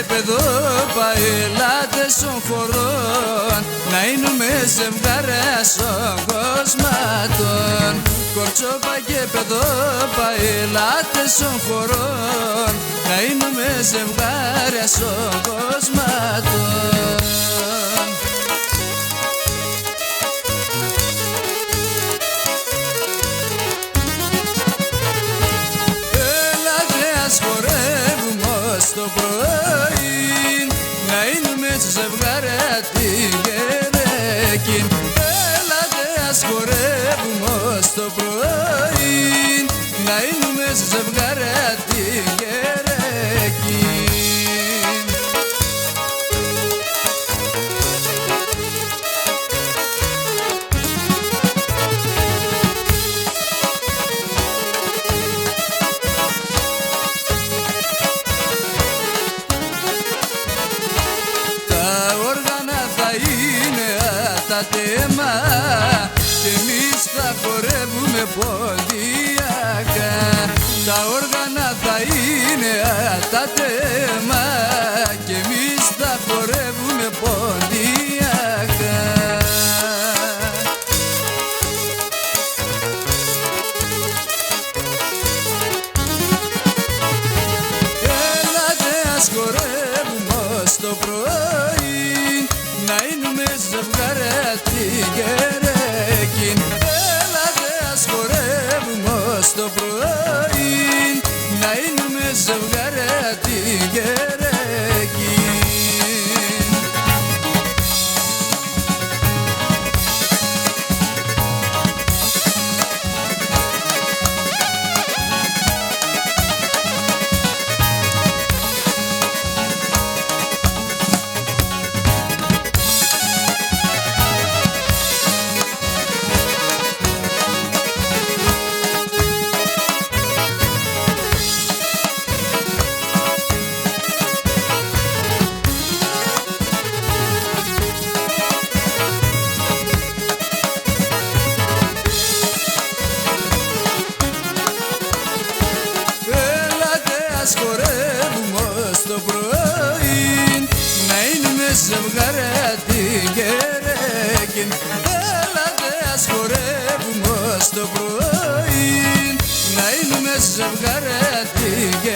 παιδόπα, ελάτε στον χορό, ναείνουμε ζευγάρια στον κοσμάτων. Κορτσόπα και παιδόπα, ελάτε στον χορό, ναείνουμε ζευγάρια στον κοσμάτων. Το πρωί ναείνουμε ζευγάρια την Κερέκιν. Έλατε ας χορεύουμε ως το πρωί, ναείνουμε ζευγάρια την Κερέκιν. Τα τέμα κι εμείς θα χορεύουμε ποντιακά. Τα όργανα θα είναι τα τέμα κι εμείς θα χορεύουμε ποντιακά. Έλατε ας χορεύουμε ως το πρωί, ναείνουμε ζευγάρια την Κερέκιν. Έλατε ας χορεύουμε ως το πρωί, ναείνουμε ζευγάρια την Κερέκιν. Ας χορεύουμε ως το πρωί, ναείνουμε ζευγάρια την Κερέκιν. Έλατε ας χορεύουμε ως το πρωί, ναείνουμε ζευγάρια την Κερέκιν.